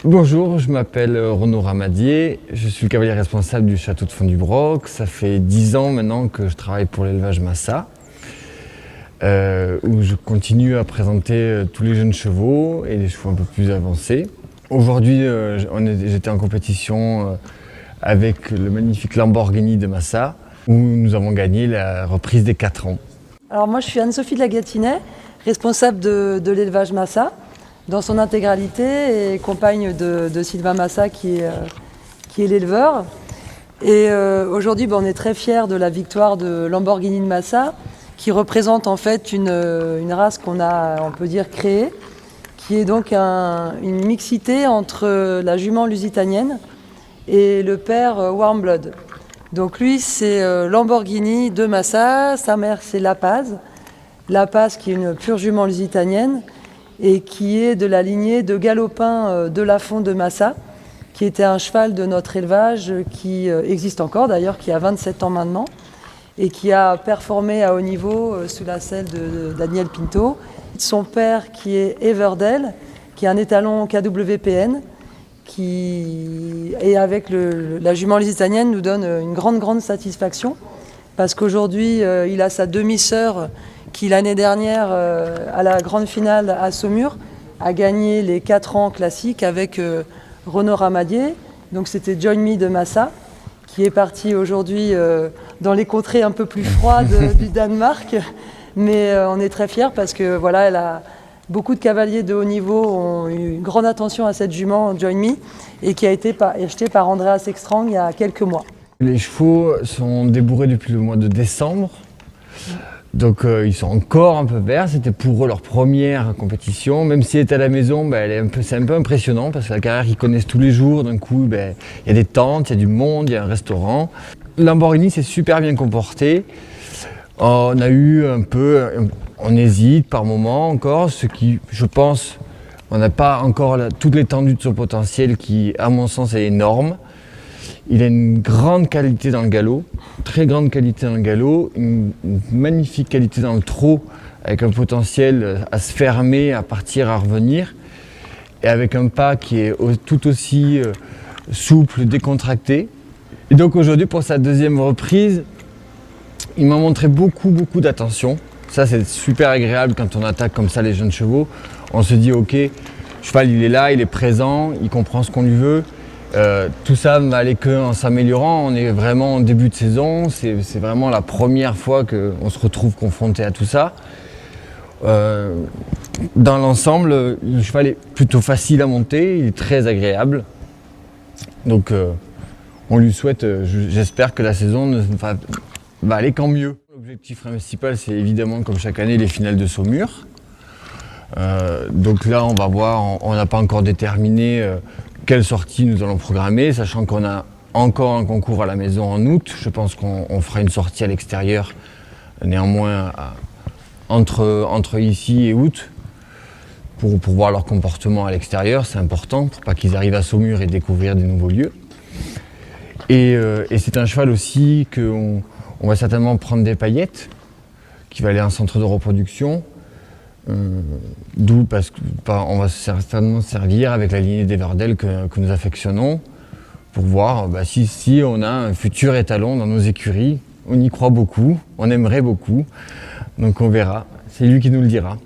Bonjour, je m'appelle Renaud Ramadier, je suis le cavalier responsable du château de Fond-du-Broc. Ça fait 10 ans maintenant que je travaille pour l'élevage Massa, où je continue à présenter tous les jeunes chevaux et les chevaux un peu plus avancés. Aujourd'hui, j'étais en compétition avec le magnifique Lamborghini de Massa, où nous avons gagné la reprise des 4 ans. Alors moi je suis Anne-Sophie de la Gatinet, responsable de l'élevage Massa dans son intégralité et compagne de Sylvain Massa qui est l'éleveur. Et aujourd'hui on est très fiers de la victoire de Lamborghini de Massa qui représente en fait une race qu'on a, on peut dire, créée, qui est donc une mixité entre la jument lusitanienne et le père Warm Blood. Donc lui c'est Lamborghini de Massa, sa mère c'est La Paz. La Paz qui est une pure jument lusitanienne et qui est de la lignée de Galopin de Lafont de Massa, qui était un cheval de notre élevage qui existe encore d'ailleurs, qui a 27 ans maintenant et qui a performé à haut niveau sous la selle de Daniel Pinto. Son père qui est Everdell, qui est un étalon KWPN, qui, et avec la jument lusitanienne, nous donne une grande satisfaction parce qu'aujourd'hui il a sa demi-sœur qui l'année dernière à la grande finale à Saumur a gagné les 4 ans classiques avec Renaud Ramadier. Donc c'était Join Me de Massa qui est parti aujourd'hui dans les contrées un peu plus froides du Danemark, mais on est très fiers parce que voilà, elle a beaucoup de cavaliers de haut niveau ont eu une grande attention à cette jument Join Me et qui a été achetée par Andreas Ekstrand il y a quelques mois. Les chevaux sont débourrés depuis le mois de décembre, donc ils sont encore un peu verts. C'était pour eux leur première compétition, même si elle est à la maison, c'est un peu impressionnant parce que la carrière qu'ils connaissent tous les jours, d'un coup il y a des tentes, il y a du monde, il y a un restaurant. Lamborghini s'est super bien comporté. On a eu on hésite par moment encore, ce qui, je pense, on n'a pas encore toute l'étendue de son potentiel qui, à mon sens, est énorme. Il a une grande qualité dans le galop, très grande qualité dans le galop, une magnifique qualité dans le trot, avec un potentiel à se fermer, à partir, à revenir, et avec un pas qui est tout aussi souple, décontracté. Et donc aujourd'hui, pour sa deuxième reprise, il m'a montré beaucoup d'attention. Ça, c'est super agréable quand on attaque comme ça les jeunes chevaux. On se dit, ok, le cheval, il est là, il est présent, il comprend ce qu'on lui veut. Tout ça ne va aller qu'en s'améliorant. On est vraiment en début de saison. C'est vraiment la première fois qu'on se retrouve confronté à tout ça. Dans l'ensemble, le cheval est plutôt facile à monter, il est très agréable. Donc, on lui souhaite, j'espère que la saison va aller qu'en mieux. L'objectif principal, c'est évidemment, comme chaque année, les finales de Saumur. Donc là, on va voir, on n'a pas encore déterminé quelle sortie nous allons programmer, sachant qu'on a encore un concours à la maison en août. Je pense qu'on fera une sortie à l'extérieur, néanmoins, entre ici et août, pour voir leur comportement à l'extérieur. C'est important, pour pas qu'ils arrivent à Saumur et découvrir des nouveaux lieux. Et c'est un cheval aussi qu'on va certainement prendre des paillettes, qui va aller en centre de reproduction, d'où parce qu'on va certainement servir avec la lignée d'Everdell que nous affectionnons, pour voir si on a un futur étalon dans nos écuries. On y croit beaucoup, on aimerait beaucoup, donc on verra, c'est lui qui nous le dira.